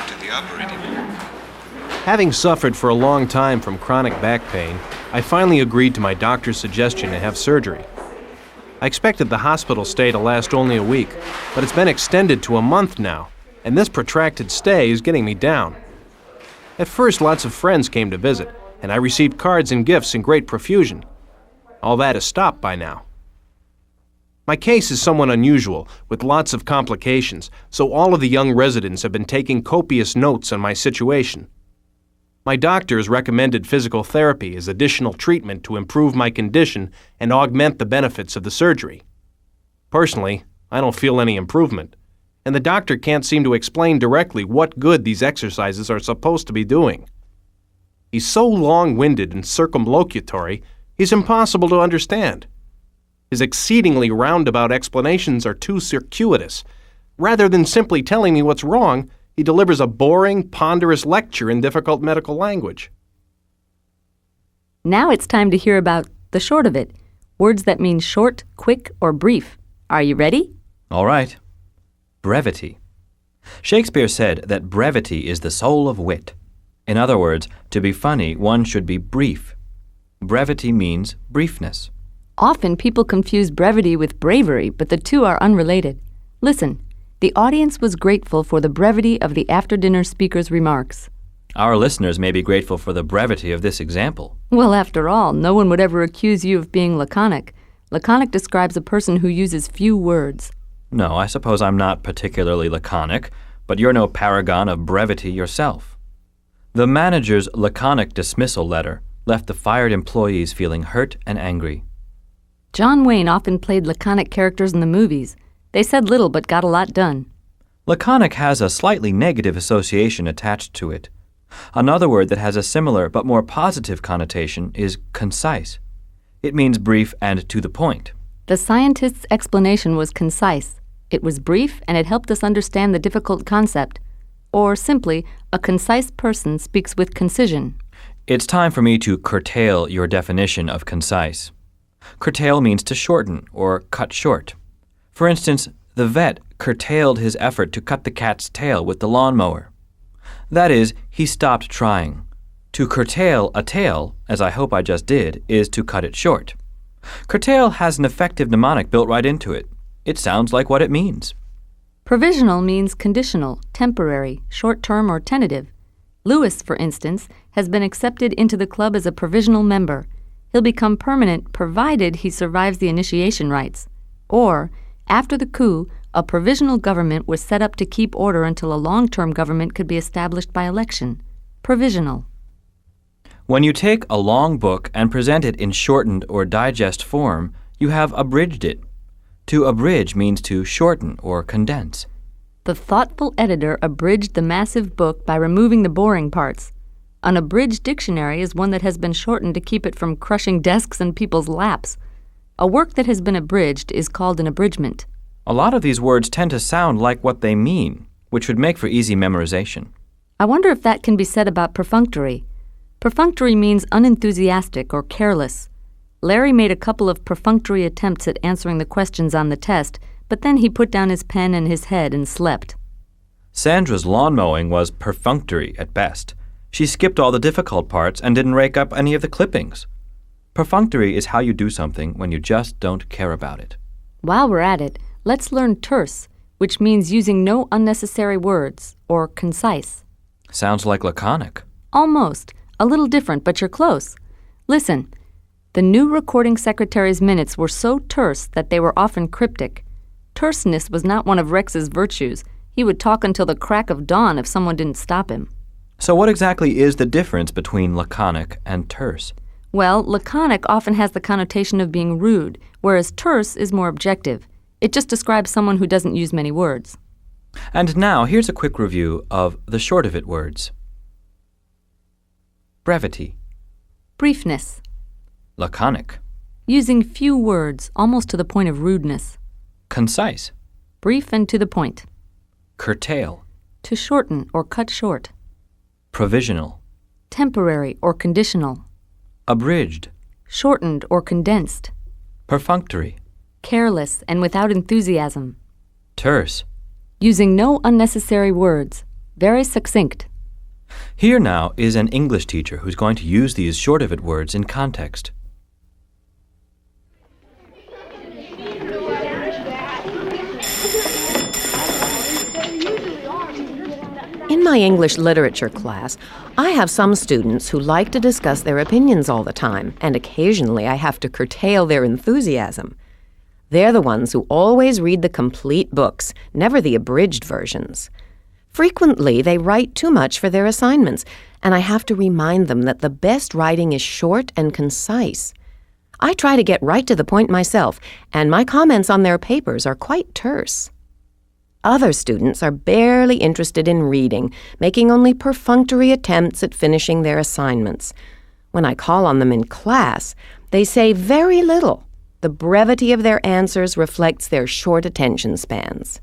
to the operating room. Having suffered for a long time from chronic back pain, I finally agreed to my doctor's suggestion to have surgery. I expected the hospital stay to last only a week, but it's been extended to a month now, and this protracted stay is getting me down. At first, lots of friends came to visit, and I received cards and gifts in great profusion. All that has stopped by now. My case is somewhat unusual, with lots of complications, so all of the young residents have been taking copious notes on my situation. My doctors recommended physical therapy as additional treatment to improve my condition and augment the benefits of the surgery. Personally, I don't feel any improvement, and the doctor can't seem to explain directly what good these exercises are supposed to be doing. He's so long-winded and circumlocutory, he's impossible to understand. His exceedingly roundabout explanations are too circuitous. Rather than simply telling me what's wrong, he delivers a boring, ponderous lecture in difficult medical language. Now it's time to hear about the short of it, words that mean short, quick, or brief. Are you ready? All right. Brevity. Shakespeare said that brevity is the soul of wit. In other words, to be funny, one should be brief. Brevity means briefness. Often people confuse brevity with bravery, but the two are unrelated. Listen, the audience was grateful for the brevity of the after-dinner speaker's remarks. Our listeners may be grateful for the brevity of this example. Well, after all, no one would ever accuse you of being laconic. Laconic describes a person who uses few words. No, I suppose I'm not particularly laconic, but you're no paragon of brevity yourself. The manager's laconic dismissal letter left the fired employees feeling hurt and angry. John Wayne often played laconic characters in the movies. They said little but got a lot done. Laconic has a slightly negative association attached to it. Another word that has a similar but more positive connotation is concise. It means brief and to the point. The scientist's explanation was concise. It was brief and it helped us understand the difficult concept. Or simply, a concise person speaks with concision. It's time for me to curtail your definition of concise. Curtail means to shorten or cut short. For instance, the vet curtailed his effort to cut the cat's tail with the lawnmower. That is, he stopped trying. To curtail a tail, as I hope I just did, is to cut it short. Curtail has an effective mnemonic built right into it. It sounds like what it means. Provisional means conditional, temporary, short-term, or tentative. Lewis, for instance, has been accepted into the club as a provisional member. He'll become permanent provided he survives the initiation rites. Or, after the coup, a provisional government was set up to keep order until a long-term government could be established by election. Provisional. When you take a long book and present it in shortened or digest form, you have abridged it. To abridge means to shorten or condense. The thoughtful editor abridged the massive book by removing the boring parts. An abridged dictionary is one that has been shortened to keep it from crushing desks and people's laps. A work that has been abridged is called an abridgment. A lot of these words tend to sound like what they mean, which would make for easy memorization. I wonder if that can be said about perfunctory. Perfunctory means unenthusiastic or careless. Larry made a couple of perfunctory attempts at answering the questions on the test, but then he put down his pen and his head and slept. Sandra's lawn mowing was perfunctory at best. She skipped all the difficult parts and didn't rake up any of the clippings. Perfunctory is how you do something when you just don't care about it. While we're at it, let's learn terse, which means using no unnecessary words, or concise. Sounds like laconic. Almost. A little different, but you're close. Listen. The new recording secretary's minutes were so terse that they were often cryptic. Terseness was not one of Rex's virtues. He would talk until the crack of dawn if someone didn't stop him. So what exactly is the difference between laconic and terse? Well, laconic often has the connotation of being rude, whereas terse is more objective. It just describes someone who doesn't use many words. And now here's a quick review of the short of it words. Brevity. Briefness. Laconic. Using few words, almost to the point of rudeness. Concise. Brief and to the point. Curtail. To shorten or cut short. Provisional. Temporary or conditional. Abridged. Shortened or condensed. Perfunctory. Careless and without enthusiasm. Terse. Using no unnecessary words. Very succinct. Here now is an English teacher who's going to use these short of it words in context. In my English literature class, I have some students who like to discuss their opinions all the time, and occasionally I have to curtail their enthusiasm. They're the ones who always read the complete books, never the abridged versions. Frequently, they write too much for their assignments, and I have to remind them that the best writing is short and concise. I try to get right to the point myself, and my comments on their papers are quite terse. Other students are barely interested in reading, making only perfunctory attempts at finishing their assignments. When I call on them in class, they say very little. The brevity of their answers reflects their short attention spans.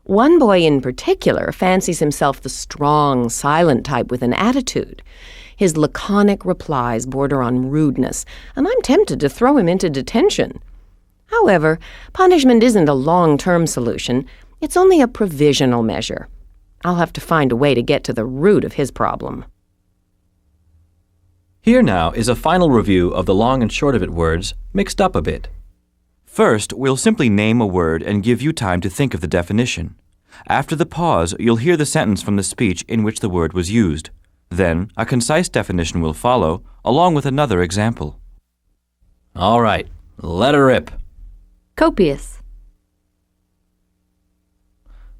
One boy in particular fancies himself the strong, silent type with an attitude. His laconic replies border on rudeness, and I'm tempted to throw him into detention. However, punishment isn't a long-term solution. It's only a provisional measure. I'll have to find a way to get to the root of his problem. Here now is a final review of the long and short of it words, mixed up a bit. First, we'll simply name a word and give you time to think of the definition. After the pause, you'll hear the sentence from the speech in which the word was used. Then, a concise definition will follow, along with another example. All right, let her rip. Copious.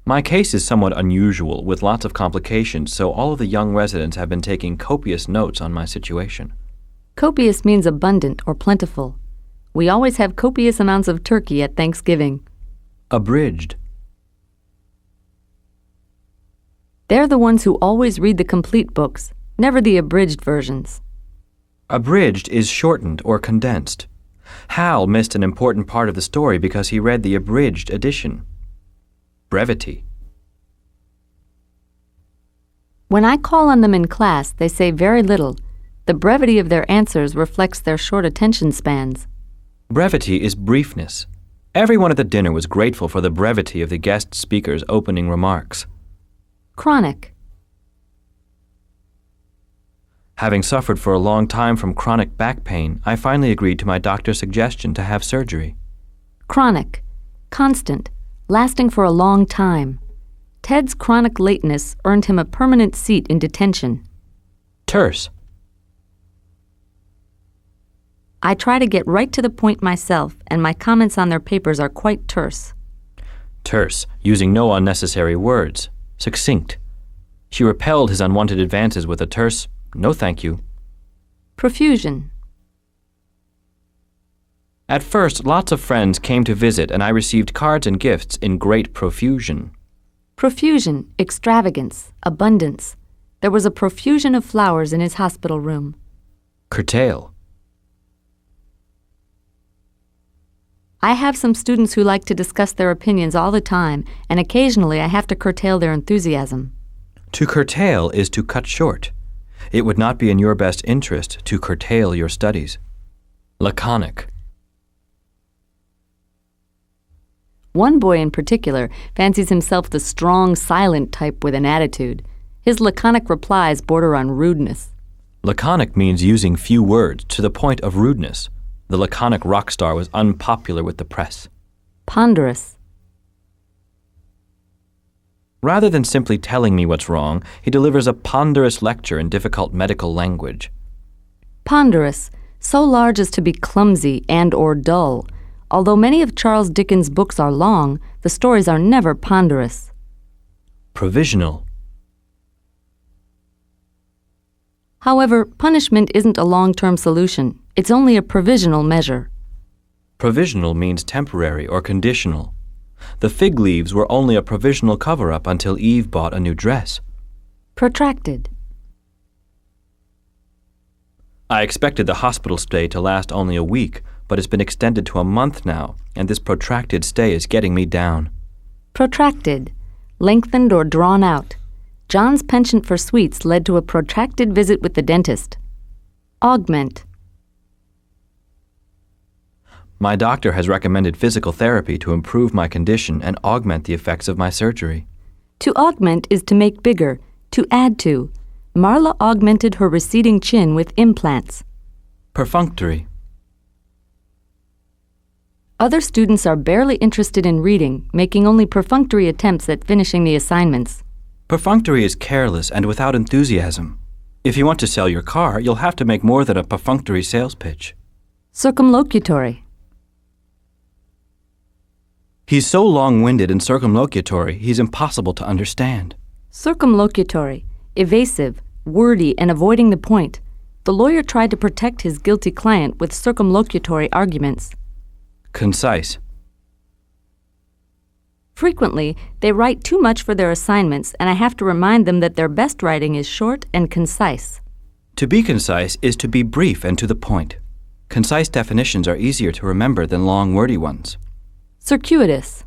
My case is somewhat unusual, with lots of complications, so all of the young residents have been taking copious notes on my situation. Copious means abundant or plentiful. We always have copious amounts of turkey at Thanksgiving. Abridged. They're the ones who always read the complete books, never the abridged versions. Abridged is shortened or condensed. Hal missed an important part of the story because he read the abridged edition. Brevity. When I call on them in class, they say very little. The brevity of their answers reflects their short attention spans. Brevity is briefness. Everyone at the dinner was grateful for the brevity of the guest speaker's opening remarks. Chronic. Having suffered for a long time from chronic back pain, I finally agreed to my doctor's suggestion to have surgery. Chronic. Constant. Lasting for a long time. Ted's chronic lateness earned him a permanent seat in detention. Terse. I try to get right to the point myself, and my comments on their papers are quite terse. Terse, using no unnecessary words. Succinct. She repelled his unwanted advances with a terse, "No thank you." Profusion. At first, lots of friends came to visit, and I received cards and gifts in great profusion. Profusion, extravagance, abundance. There was a profusion of flowers in his hospital room. Curtail. I have some students who like to discuss their opinions all the time, and occasionally I have to curtail their enthusiasm. To curtail is to cut short. It would not be in your best interest to curtail your studies. Laconic. One boy in particular fancies himself the strong, silent type with an attitude. His laconic replies border on rudeness. Laconic means using few words to the point of rudeness. The laconic rock star was unpopular with the press. Ponderous. Rather than simply telling me what's wrong, he delivers a ponderous lecture in difficult medical language. Ponderous, so large as to be clumsy and or dull. Although many of Charles Dickens' books are long, the stories are never ponderous. Provisional. However, punishment isn't a long-term solution. It's only a provisional measure. Provisional means temporary or conditional. The fig leaves were only a provisional cover-up until Eve bought a new dress. Protracted. I expected the hospital stay to last only a week, but it's been extended to a month now, and this protracted stay is getting me down. Protracted. Lengthened or drawn out. John's penchant for sweets led to a protracted visit with the dentist. Augment. My doctor has recommended physical therapy to improve my condition and augment the effects of my surgery. To augment is to make bigger, to add to. Marla augmented her receding chin with implants. Perfunctory. Other students are barely interested in reading, making only perfunctory attempts at finishing the assignments. Perfunctory is careless and without enthusiasm. If you want to sell your car, you'll have to make more than a perfunctory sales pitch. Circumlocutory. He's so long-winded and circumlocutory, he's impossible to understand. Circumlocutory, evasive, wordy, and avoiding the point. The lawyer tried to protect his guilty client with circumlocutory arguments. Concise. Frequently, they write too much for their assignments, and I have to remind them that their best writing is short and concise. To be concise is to be brief and to the point. Concise definitions are easier to remember than long, wordy ones. Circuitous.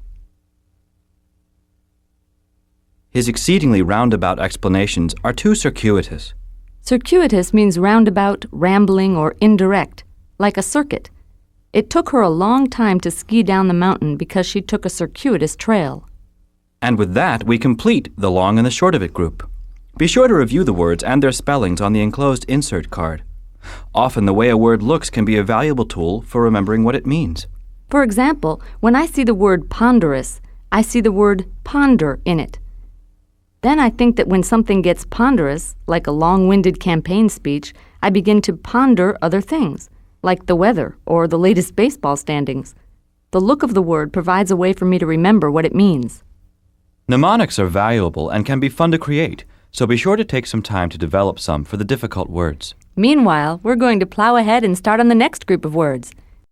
His exceedingly roundabout explanations are too circuitous. Circuitous means roundabout, rambling, or indirect, like a circuit. It took her a long time to ski down the mountain because she took a circuitous trail. And with that, we complete the long and the short of it group. Be sure to review the words and their spellings on the enclosed insert card. Often the way a word looks can be a valuable tool for remembering what it means. For example, when I see the word ponderous, I see the word ponder in it. Then I think that when something gets ponderous, like a long-winded campaign speech, I begin to ponder other things, like the weather or the latest baseball standings. The look of the word provides a way for me to remember what it means. Mnemonics are valuable and can be fun to create, so be sure to take some time to develop some for the difficult words. Meanwhile, we're going to plow ahead and start on the next group of words.